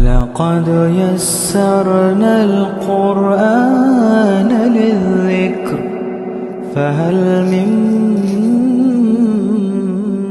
وَلَقَدْ يَسَّرْنَا الْقُرْآنَ لِلذِّكْرِ فَهَلْ مِن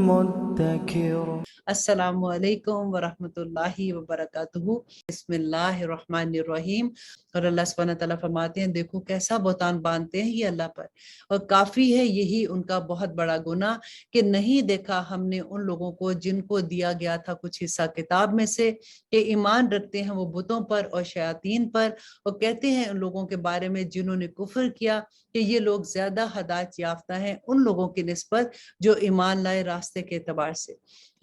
مُّدَّكِرٍ۔ السلام علیکم ورحمۃ اللہ وبرکاتہ۔ بسم اللہ الرحمن الرحیم۔ اور اللہ سبحانہ تعالیٰ فرماتے ہیں دیکھو کیسا بہتان باندھتے ہیں یہ اللہ پر، اور کافی ہے یہی ان کا بہت بڑا گناہ کہ نہیں دیکھا ہم نے ان لوگوں کو جن کو دیا گیا تھا کچھ حصہ کتاب میں سے، کہ ایمان رکھتے ہیں وہ بتوں پر اور شیاطین پر، اور کہتے ہیں ان لوگوں کے بارے میں جنہوں نے کفر کیا کہ یہ لوگ زیادہ ہدایت یافتہ ہیں ان لوگوں کی نسبت جو ایمان لائے راستے کے اعتبار سے۔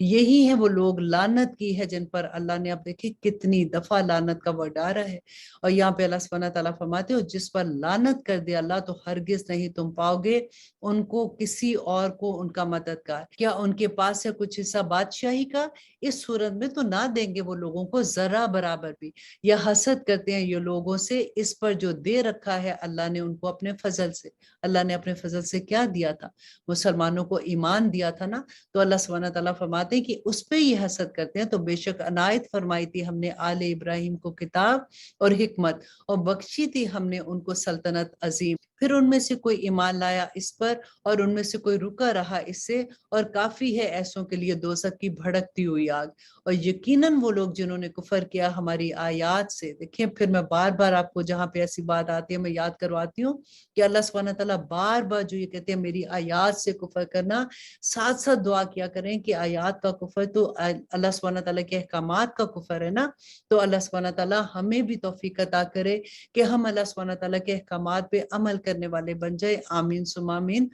یہی ہیں وہ لوگ لعنت کی ہے جن پر اللہ نے، اب دیکھیں کتنی دفعہ لعنت کا ورڈ آ رہا ہے، اور یہاں پہ اللہ سبحانہ تعالیٰ فرماتے ہو جس پر لعنت کر دے اللہ تو ہرگز نہیں تم پاؤ گے ان کو کسی اور کو ان کا مددگار۔ کیا ان کے پاس ہے کچھ حصہ بادشاہی کا؟ اس صورت میں تو نہ دیں گے وہ لوگوں کو ذرا برابر بھی، یا حسد کرتے ہیں یہ لوگوں سے اس پر جو دے رکھا ہے اللہ نے ان کو اپنے فضل سے۔ اللہ نے اپنے فضل سے کیا دیا تھا؟ مسلمانوں کو ایمان دیا تھا نا، تو اللہ سبحانہ تعالیٰ فرماتے ہیں کہ اس پہ یہ حسد کرتے ہیں۔ تو بے شک عنایت فرمائی تھی ہم نے آل ابراہیم کو کتاب اور حکمت، اور بخشی تھی ہم نے ان کو سلطنت عظیم، پھر ان میں سے کوئی ایمان لایا اس پر اور ان میں سے کوئی رکا رہا اس سے، اور کافی ہے ایسوں کے لیے دوزخ کی بھڑکتی ہوئی آگ۔ اور یقیناً وہ لوگ جنہوں نے کفر کیا ہماری آیات سے، دیکھیں پھر میں بار بار آپ کو جہاں پہ ایسی بات آتی ہے میں یاد کرواتی ہوں کہ اللہ سبحانہ تعالیٰ بار بار جو یہ کہتے ہیں میری آیات سے کفر کرنا، ساتھ ساتھ دعا کیا کریں کہ آیات کا کفر تو اللہ سبحانہ تعالیٰ کے احکامات کا کفر ہے نا، تو اللہ سبحانہ تعالیٰ ہمیں بھی توفیق عطا کرے کہ ہم اللہ سبحانہ تعالیٰ کے احکامات پہ عمل کرنے والے بن جائے۔ آمین ثم آمین۔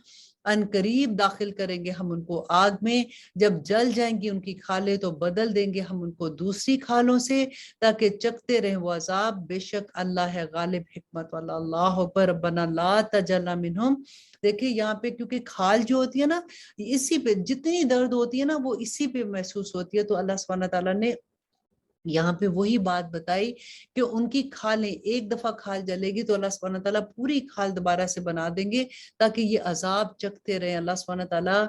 ان قریب داخل کریں گے ہم ان کو آگ میں، جب جل جائیں گی ان کی کھالیں تو بدل دیں گے ہم ان کو دوسری کھالوں سے تاکہ چکتے رہیں وہ عذاب، بے شک اللہ ہے غالب حکمت والا۔ اللہ اکبر، ربنا لا تجعلنا منہم۔ دیکھیں یہاں پہ کیونکہ کھال جو ہوتی ہے نا، اسی پہ جتنی درد ہوتی ہے نا وہ اسی پہ محسوس ہوتی ہے، تو اللہ سبحانہ تعالیٰ نے یہاں پہ وہی بات بتائی کہ ان کی کھالیں، ایک دفعہ کھال جلے گی تو اللہ سبحانہ تعالیٰ پوری کھال دوبارہ سے بنا دیں گے تاکہ یہ عذاب چکتے رہیں۔ اللہ سبحانہ تعالیٰ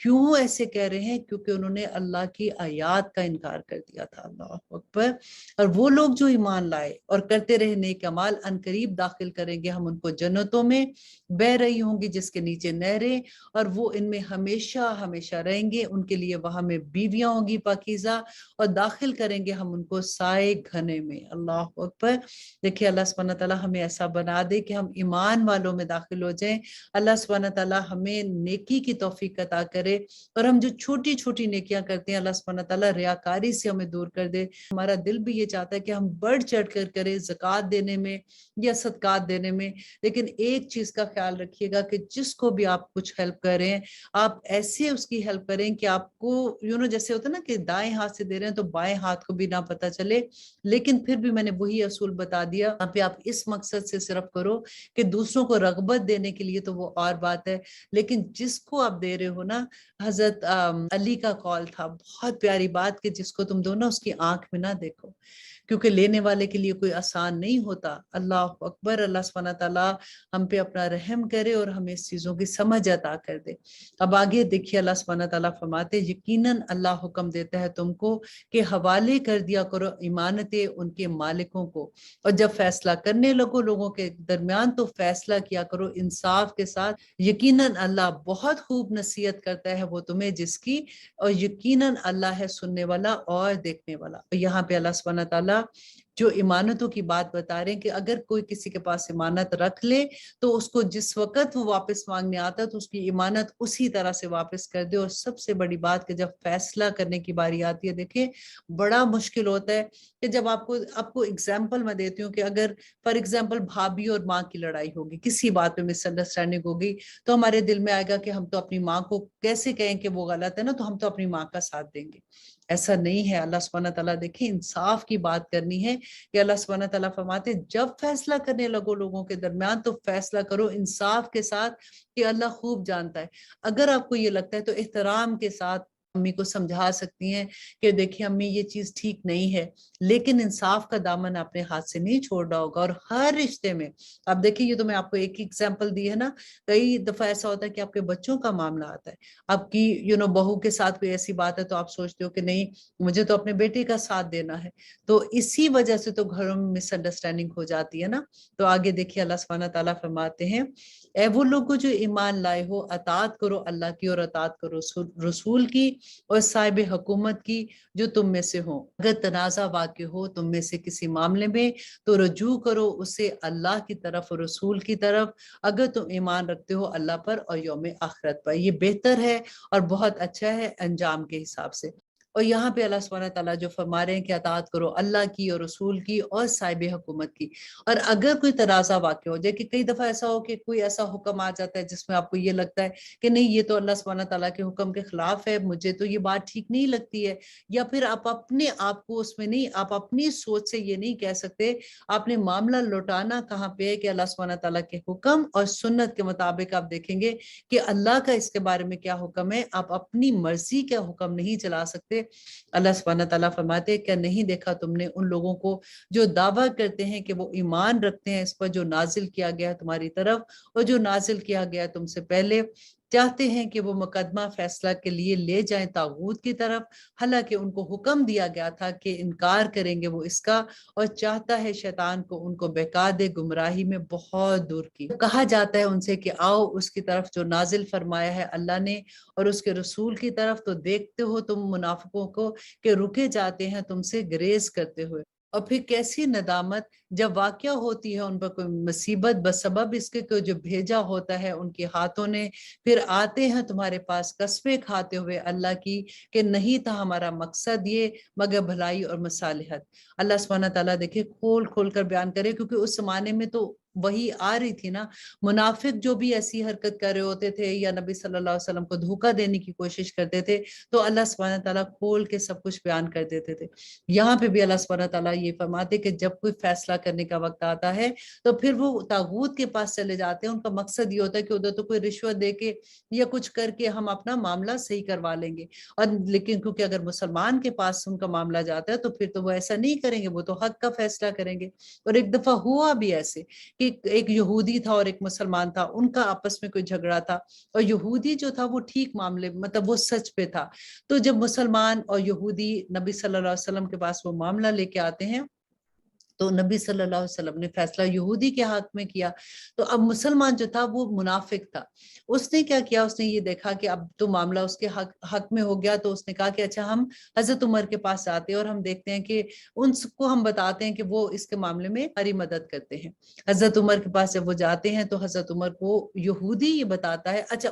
کیوں ایسے کہہ رہے ہیں؟ کیونکہ انہوں نے اللہ کی آیات کا انکار کر دیا تھا۔ اللہ اکبر۔ اور وہ لوگ جو ایمان لائے اور کرتے رہے نیک اعمال، ان قریب داخل کریں گے ہم ان کو جنتوں میں، بہ رہی ہوں گی جس کے نیچے نہریں، اور وہ ان میں ہمیشہ ہمیشہ رہیں گے، ان کے لیے وہاں میں بیویاں ہوں گی پاکیزہ، اور داخل کریں گے ہم ان کو سائے گھنے میں۔ اللہ اکبر۔ دیکھیں اللہ سبحانہ تعالیٰ ہمیں ایسا بنا دے کہ ہم ایمان والوں میں داخل ہو جائیں۔ اللہ سبحانہ تعالیٰ ہمیں نیکی کی توفیق عطا کرے، اور ہم جو چھوٹی چھوٹی نیکیاں کرتے ہیں اللہ سبحانہ تعالیٰ ریاکاری سے ہمیں دور کر دے۔ ہمارا دل بھی یہ چاہتا ہے کہ ہم بڑھ چڑھ کر کریں زکوٰۃ دینے میں یا صدقات دینے میں، لیکن ایک چیز کا خیال رکھیے گا کہ جس کو بھی آپ کچھ ہیلپ کریں آپ ایسے اس کی ہیلپ کریں کہ آپ کو جیسے ہوتا ہے نا کہ دائیں ہاتھ سے دے رہے ہیں تو بائیں ہاتھ کو بھی نہ پتہ چلے، لیکن پھر بھی میں نے وہی اصول بتا دیا یہاں پہ، آپ اس مقصد سے صرف کرو کہ دوسروں کو رغبت دینے کے لیے تو وہ اور بات ہے، لیکن جس کو آپ دے رہے ہو نا، حضرت علی کا قول تھا بہت پیاری بات کہ جس کو تم دو نا اس کی آنکھ میں نہ دیکھو، کیونکہ لینے والے کے لیے کوئی آسان نہیں ہوتا۔ اللہ اکبر۔ اللہ سبحانہ تعالیٰ ہم پہ اپنا رحم کرے اور ہمیں اس چیزوں کی سمجھ عطا کر دے۔ اب آگے دیکھیے اللہ سبحانہ تعالیٰ فرماتے یقیناً اللہ حکم دیتا ہے تم کو کہ حوالے کر دیا کرو ایمانتیں ان کے مالکوں کو، اور جب فیصلہ کرنے لگو لوگوں کے درمیان تو فیصلہ کیا کرو انصاف کے ساتھ، یقیناً اللہ بہت خوب نصیحت کرتا ہے وہ تمہیں جس کی، اور یقیناً اللہ ہے سننے والا اور دیکھنے والا۔ یہاں پہ اللہ سبحانہ تعالیٰ جو امانتوں کی بات بتا رہے ہیں کہ اگر کوئی کسی کے پاس امانت رکھ لے تو اس کو جس وقت وہ واپس مانگنے آتا ہے تو اس کی امانت اسی طرح سے واپس کر دے، اور سب سے بڑی بات کہ جب فیصلہ کرنے کی باری آتی ہے، دیکھیں بڑا مشکل ہوتا ہے کہ جب آپ کو اگزامپل میں دیتی ہوں کہ اگر فار ایگزامپل بھابھی اور ماں کی لڑائی ہوگی، کسی بات پہ مس انڈرسٹینڈنگ ہوگی، تو ہمارے دل میں آئے گا کہ ہم تو اپنی ماں کو کیسے کہیں کہ وہ غلط ہے نا، تو ہم تو اپنی ماں کا ساتھ دیں گے۔ ایسا نہیں ہے۔ اللہ سبحانہ تعالیٰ دیکھیں انصاف کی بات کرنی ہے کہ اللہ سبحانہ تعالیٰ فرماتے جب فیصلہ کرنے لگو لوگوں کے درمیان تو فیصلہ کرو انصاف کے ساتھ کہ اللہ خوب جانتا ہے۔ اگر آپ کو یہ لگتا ہے تو احترام کے ساتھ امی کو سمجھا سکتی ہیں کہ دیکھیں امی یہ چیز ٹھیک نہیں ہے، لیکن انصاف کا دامن اپنے ہاتھ سے نہیں چھوڑنا ہوگا۔ اور ہر رشتے میں اب دیکھیں، یہ تو میں آپ کو ایک ایگزامپل دی ہے نا، کئی دفعہ ایسا ہوتا ہے کہ آپ کے بچوں کا معاملہ آتا ہے، آپ کی بہو کے ساتھ کوئی ایسی بات ہے تو آپ سوچتے ہو کہ نہیں مجھے تو اپنے بیٹے کا ساتھ دینا ہے، تو اسی وجہ سے تو گھروں میں مس انڈرسٹینڈنگ ہو جاتی ہے نا۔ تو آگے دیکھیے اللہ سبحانہ تعالیٰ فرماتے ہیں، اے وہ لوگوں جو ایمان لائے ہو، اطاعت کرو اللہ کی اور اطاعت کرو رسول کی اور صاحب حکومت کی جو تم میں سے ہو۔ اگر تنازع واقع ہو تم میں سے کسی معاملے میں تو رجوع کرو اسے اللہ کی طرف اور رسول کی طرف، اگر تم ایمان رکھتے ہو اللہ پر اور یوم آخرت پر، یہ بہتر ہے اور بہت اچھا ہے انجام کے حساب سے۔ اور یہاں پہ اللہ سبحانہ تعالیٰ جو فرما رہے ہیں کہ اطاعت کرو اللہ کی اور رسول کی اور صاحب حکومت کی، اور اگر کوئی تنازع واقع ہو جائے کہ کئی دفعہ ایسا ہو کہ کوئی ایسا حکم آ جاتا ہے جس میں آپ کو یہ لگتا ہے کہ نہیں یہ تو اللہ سبحانہ تعالیٰ کے حکم کے خلاف ہے، مجھے تو یہ بات ٹھیک نہیں لگتی ہے، یا پھر آپ اپنے آپ کو اس میں نہیں، آپ اپنی سوچ سے یہ نہیں کہہ سکتے، آپ نے معاملہ لوٹانا کہاں پہ ہے کہ اللہ سبحانہ تعالیٰ کے حکم اور سنت کے مطابق۔ آپ دیکھیں گے کہ اللہ کا اس کے بارے میں کیا حکم ہے، آپ اپنی مرضی کا حکم نہیں چلا سکتے۔ اللہ سبحانہ تعالیٰ فرماتے ہیں، کیا نہیں دیکھا تم نے ان لوگوں کو جو دعویٰ کرتے ہیں کہ وہ ایمان رکھتے ہیں اس پر جو نازل کیا گیا ہے تمہاری طرف اور جو نازل کیا گیا ہے تم سے پہلے، چاہتے ہیں کہ وہ مقدمہ فیصلہ کے لیے لے جائیں طاغوت کی طرف، حالانکہ ان کو حکم دیا گیا تھا کہ انکار کریں گے وہ اس کا، اور چاہتا ہے شیطان کو ان کو بہکا دے گمراہی میں بہت دور کی۔ کہا جاتا ہے ان سے کہ آؤ اس کی طرف جو نازل فرمایا ہے اللہ نے اور اس کے رسول کی طرف، تو دیکھتے ہو تم منافقوں کو کہ رکے جاتے ہیں تم سے گریز کرتے ہوئے۔ اور پھر کیسی ندامت جب واقعہ ہوتی ہے ان پر کوئی مصیبت بسبب اس کے جو بھیجا ہوتا ہے ان کے ہاتھوں نے، پھر آتے ہیں تمہارے پاس قسمیں کھاتے ہوئے اللہ کی کہ نہیں تھا ہمارا مقصد یہ مگر بھلائی اور مصالحت۔ اللہ سبحانہ تعالیٰ دیکھے کھول کھول کر بیان کرے، کیونکہ اس زمانے میں تو وہی آ رہی تھی نا، منافق جو بھی ایسی حرکت کر رہے ہوتے تھے یا نبی صلی اللہ علیہ وسلم کو دھوکہ دینے کی کوشش کرتے تھے، تو اللہ سبحانہ تعالیٰ کھول کے سب کچھ بیان کر دیتے تھے۔ یہاں پہ بھی اللہ سبحانہ تعالیٰ یہ فرماتے کہ جب کوئی فیصلہ کرنے کا وقت آتا ہے تو پھر وہ طاغوت کے پاس چلے جاتے ہیں، ان کا مقصد یہ ہوتا ہے کہ ادھر تو کوئی رشوت دے کے یا کچھ کر کے ہم اپنا معاملہ صحیح کروا لیں گے، اور لیکن کیونکہ اگر مسلمان کے پاس ان کا معاملہ جاتا ہے تو پھر تو وہ ایسا نہیں کریں گے، وہ تو حق کا فیصلہ کریں گے۔ اور ایک دفعہ ہوا بھی ایسے کہ ایک یہودی تھا اور ایک مسلمان تھا، ان کا آپس میں کوئی جھگڑا تھا، اور یہودی جو تھا وہ ٹھیک معاملے مطلب وہ سچ پہ تھا، تو جب مسلمان اور یہودی نبی صلی اللہ علیہ وسلم کے پاس وہ معاملہ لے کے آتے ہیں تو نبی صلی اللہ علیہ وسلم نے فیصلہ یہودی کے حق میں کیا، تو اب مسلمان جو تھا وہ منافق تھا، اس نے کیا کیا، اس نے یہ دیکھا کہ اب تو معاملہ اس کے حق میں ہو گیا، تو اس نے کہا کہ اچھا ہم حضرت عمر کے پاس جاتے ہیں اور ہم دیکھتے ہیں کہ ان کو ہم بتاتے ہیں کہ وہ اس کے معاملے میں ہماری مدد کرتے ہیں۔ حضرت عمر کے پاس جب وہ جاتے ہیں تو حضرت عمر کو یہودی یہ بتاتا ہے، اچھا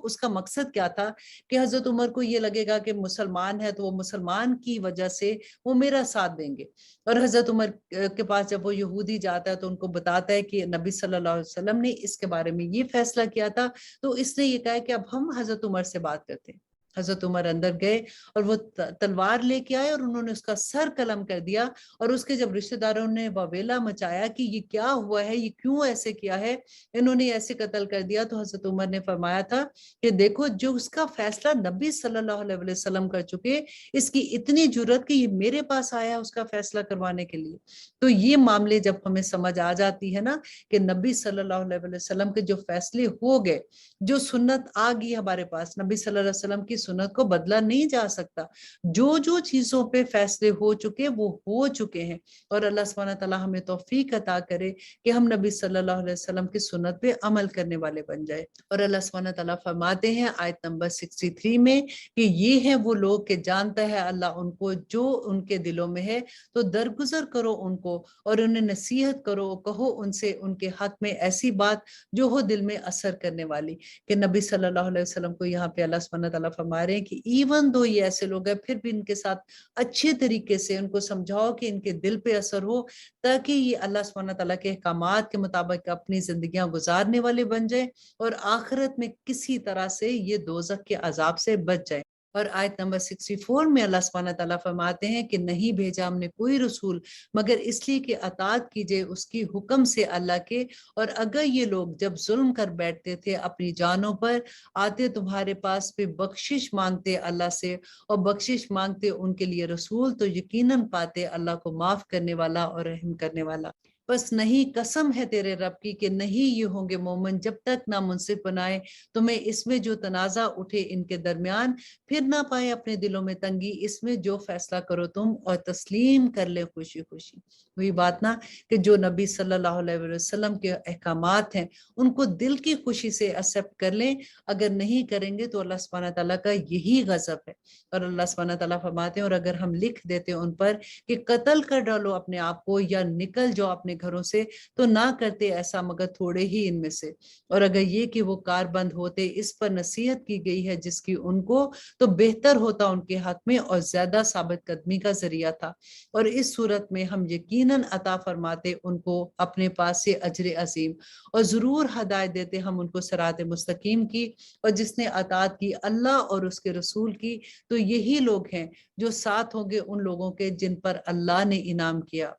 اس کا مقصد کیا تھا کہ حضرت عمر کو یہ لگے گا کہ مسلمان ہے تو وہ مسلمان کی وجہ سے وہ میرا ساتھ دیں گے، اور حضرت عمر کے پاس جب وہ یہودی جاتا ہے تو ان کو بتاتا ہے کہ نبی صلی اللہ علیہ وسلم نے اس کے بارے میں یہ فیصلہ کیا تھا، تو اس نے یہ کہا کہ اب ہم حضرت عمر سے بات کرتے ہیں۔ حضرت عمر اندر گئے اور وہ تلوار لے کے آئے اور انہوں نے اس کا سر قلم کر دیا، اور اس کے جب رشتہ داروں نے واویلا مچایا کہ یہ کیا ہوا ہے، یہ کیوں ایسے کیا ہے، انہوں نے ایسے قتل کر دیا، تو حضرت عمر نے فرمایا تھا کہ دیکھو جو اس کا فیصلہ نبی صلی اللہ علیہ وسلم کر چکے، اس کی اتنی جرت کہ یہ میرے پاس آیا اس کا فیصلہ کروانے کے لیے۔ تو یہ معاملے جب ہمیں سمجھ آ جاتی ہے نا کہ نبی صلی اللہ علیہ وسلم کے جو فیصلے ہو گئے، جو سنت آ گئی ہمارے پاس، نبی صلی اللہ علیہ وسلم کی سنت کو بدلا نہیں جا سکتا، جو چیزوں پہ فیصلے ہو چکے وہ ہو چکے ہیں، اور اللہ سبحانہ تعالیٰ ہمیں توفیق عطا کرے کہ ہم نبی صلی اللہ علیہ وسلم کی سنت پہ عمل کرنے والے بن جائے۔ اور اللہ سبحانہ تعالیٰ فرماتے ہیں آیت نمبر 63 میں کہ یہ ہیں وہ لوگ کہ جانتا ہے اللہ ان کو جو ان کے دلوں میں ہے، تو درگزر کرو ان کو اور انہیں نصیحت کرو، کہو ان سے ان کے حق میں ایسی بات جو ہو دل میں اثر کرنے والی، کہ نبی صلی اللہ علیہ وسلم کو یہاں پہ اللہ سبحانہ تعالیٰ فرما رہے ہیں کہ ایون دو یہ ایسے لوگ ہیں پھر بھی ان کے ساتھ اچھے طریقے سے ان کو سمجھاؤ کہ ان کے دل پہ اثر ہو، تاکہ یہ اللہ سبحانہ تعالیٰ کے احکامات کے مطابق اپنی زندگیاں گزارنے والے بن جائیں اور آخرت میں کسی طرح سے یہ دوزخ کے عذاب سے بچ جائیں۔ اور آیت نمبر 64 میں اللہ سبحانہ تعالیٰ فرماتے ہیں کہ نہیں بھیجا ہم نے کوئی رسول مگر اس لیے کہ اطاعت کیجئے اس کی حکم سے اللہ کے، اور اگر یہ لوگ جب ظلم کر بیٹھتے تھے اپنی جانوں پر، آتے تمہارے پاس پہ بخشش مانگتے اللہ سے اور بخشش مانگتے ان کے لیے رسول، تو یقیناً پاتے اللہ کو معاف کرنے والا اور رحم کرنے والا۔ بس نہیں، قسم ہے تیرے رب کی کہ نہیں یہ ہوں گے مومن جب تک نہ منصف بنائے تمہیں اس میں جو تنازع اٹھے ان کے درمیان، پھر نہ پائے اپنے دلوں میں تنگی اس میں جو فیصلہ کرو تم، اور تسلیم کر لے خوشی خوشی۔ وہی بات نا کہ جو نبی صلی اللہ علیہ وسلم کے احکامات ہیں ان کو دل کی خوشی سے ایکسپٹ کر لیں، اگر نہیں کریں گے تو اللہ سبحانہ تعالیٰ کا یہی غضب ہے۔ اور اللہ سبحانہ تعالیٰ فرماتے ہیں اور اگر ہم لکھ دیتے ان پر کہ قتل کر ڈالو اپنے آپ کو یا نکل جاؤ اپنے گھروں سے، تو نہ کرتے ایسا مگر تھوڑے ہی ان میں سے، اور اگر یہ کہ وہ کار بند ہوتے اس پر نصیحت کی گئی ہے جس کی ان کو، تو بہتر ہوتا ان کے حق میں اور زیادہ ثابت قدمی کا ذریعہ تھا، اور اس صورت میں ہم یقیناً عطا فرماتے ان کو اپنے پاس سے اجر عظیم، اور ضرور ہدایت دیتے ہم ان کو صراط مستقیم کی، اور جس نے اطاعت کی اللہ اور اس کے رسول کی تو یہی لوگ ہیں جو ساتھ ہوں گے ان لوگوں کے جن پر اللہ نے انعام کیا۔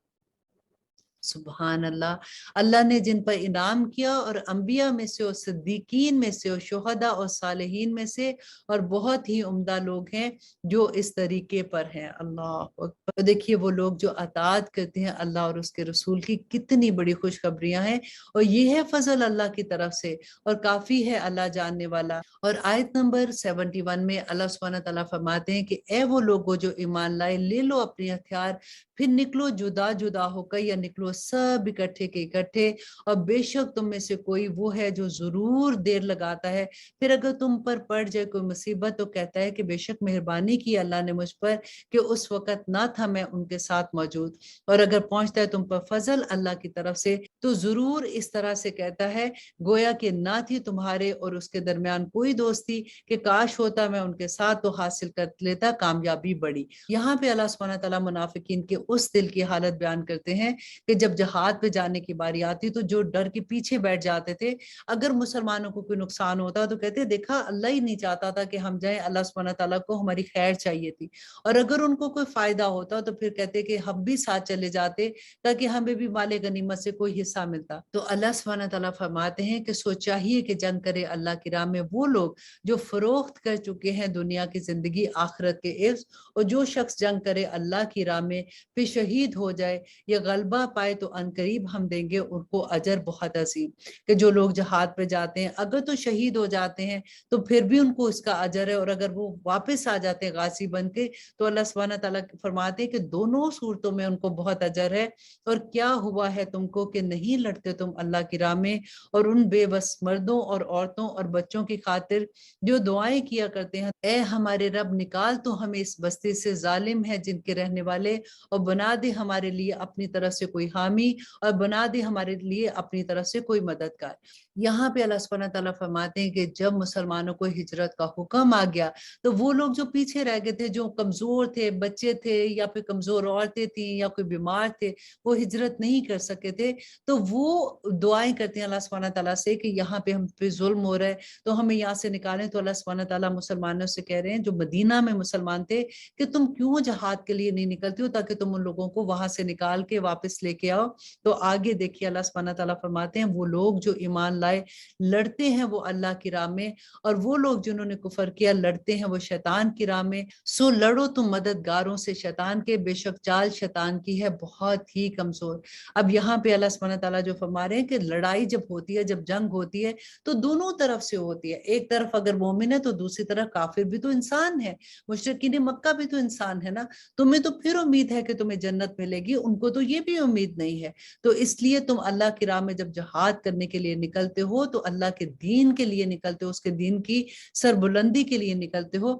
سبحان اللہ، اللہ نے جن پر انعام کیا، اور انبیاء میں سے اور صدیقین میں سے اور شہداء اور صالحین میں سے، اور بہت ہی عمدہ لوگ ہیں جو اس طریقے پر ہیں۔ اللہ اکبر۔ دیکھیے وہ لوگ جو اطاعت کرتے ہیں اللہ اور اس کے رسول کی، کتنی بڑی خوشخبریاں ہیں، اور یہ ہے فضل اللہ کی طرف سے، اور کافی ہے اللہ جاننے والا۔ اور آیت نمبر 71 میں اللہ سبحانہ تعالیٰ فرماتے ہیں کہ اے وہ لوگوں جو ایمان لائے، لے لو اپنے ہتھیار، پھر نکلو جدا جدا ہو کر یا نکلو سب اکٹھے کے اکٹھے، اور بے شک تم میں سے کوئی وہ ہے جو ضرور دیر لگاتا ہے، پھر اگر تم پر پڑ جائے کوئی مصیبت تو کہتا ہے کہ بے شک مہربانی کی اللہ نے مجھ پر کہ اس وقت نہ تھا میں ان کے ساتھ موجود، اور اگر پہنچتا ہے تم پر فضل اللہ کی طرف سے تو ضرور اس طرح سے کہتا ہے گویا کہ نہ تھی تمہارے اور اس کے درمیان کوئی دوستی، کہ کاش ہوتا میں ان کے ساتھ تو حاصل کر لیتا کامیابی بڑی۔ یہاں پہ اللہ سبحانہ تعالیٰ منافقین کے اس دل کی حالت بیان کرتے ہیں کہ جب جہاد پہ جانے کی باری آتی تو جو ڈر کے پیچھے بیٹھ جاتے تھے، اگر مسلمانوں کو کوئی نقصان ہوتا تو کہتے دیکھا اللہ ہی نہیں چاہتا تھا کہ ہم جائیں، اللہ سبحانہ تعالیٰ کو ہماری خیر چاہیے تھی، اور اگر ان کو کوئی فائدہ ہوتا تو پھر کہتے کہ ہم بھی ساتھ چلے جاتے تاکہ ہمیں بھی مال غنیمت سے کوئی حصہ ملتا۔ تو اللہ سبحانہ تعالیٰ فرماتے ہیں کہ سو چاہیے کہ جنگ کرے اللہ کی راہ میں وہ لوگ جو فروخت کر چکے ہیں دنیا کی زندگی آخرت کے عوض، اور جو شخص جنگ کرے اللہ کی راہ میں پھر شہید ہو جائے یا غلبہ پائے تو عنقریب ہم دیں گے ان کو اجر بہت عظیم۔ کہ جو لوگ جہاد پہ جاتے ہیں اگر تو شہید ہو جاتے ہیں تو پھر بھی ان کو اس کا اجر ہے، اور اگر وہ واپس آ جاتے ہیں غازی بن کے تو اللہ سبحانہ تعالیٰ فرماتے ہیں کہ دونوں صورتوں میں ان کو بہت اجر ہے۔ اور کیا ہوا ہے تم کو کہ نہیں لڑتے تم اللہ کی راہ میں اور ان بے بس مردوں اور عورتوں اور بچوں کی خاطر جو دعائیں کیا کرتے ہیں اے ہمارے رب نکال تو ہمیں اس بستی سے، ظالم ہے جن کے رہنے والے، اور بنا دے ہمارے لیے اپنی طرف سے کوئی حامی، اور بنا دے ہمارے لیے اپنی طرف سے کوئی مددگار۔ یہاں پہ اللہ سبحانہ تعالیٰ فرماتے ہیں کہ جب مسلمانوں کو ہجرت کا حکم آ گیا تو وہ لوگ جو پیچھے رہ گئے تھے، جو کمزور تھے، بچے تھے یا پھر کمزور عورتیں تھیں یا کوئی بیمار تھے، وہ ہجرت نہیں کر سکے تھے، تو وہ دعائیں کرتے ہیں اللہ سبحانہ تعالیٰ سے کہ یہاں پہ ہم پہ ظلم ہو رہا ہے تو ہمیں یہاں سے نکالیں۔ تو اللہ سبحانہ تعالیٰ مسلمانوں سے کہہ رہے ہیں جو مدینہ میں مسلمان تھے کہ تم کیوں جہاد کے لیے نہیں نکلتے ہو تاکہ تم ان لوگوں کو وہاں سے نکال کے واپس لے کے آؤ۔ تو آگے دیکھیے اللہ سبحانہ تعالیٰ فرماتے ہیں وہ لوگ جو ایمان لائے لڑتے ہیں وہ اللہ کی راہ میں، اور وہ لوگ جنہوں نے کفر کیا لڑتے ہیں وہ شیطان کی راہ میں، سو لڑو تم مددگاروں سے شیطان کے، بے شک چال شیطان کی ہے بہت ہی کمزور۔ اب یہاں پہ اللہ سبحانہ تعالیٰ جو فرما رہے ہیں کہ لڑائی جب ہوتی ہے، جب جنگ ہوتی ہے تو دونوں طرف سے ہوتی ہے، ایک طرف اگر مومن ہے تو دوسری طرف کافر بھی تو انسان ہے، مشرکین مکہ بھی تو انسان ہے نا، تمہیں تو پھر امید ہے کہ تمہیں جنت ملے گی، ان کو تو یہ بھی امید نہیں ہے۔ تو اس لیے تم اللہ کی راہ میں جب جہاد کرنے کے لیے نکلتے ہو تو اللہ کے دین کے لیے نکلتے ہو، اس کے دین کی سربلندی کے لیے نکلتے ہو۔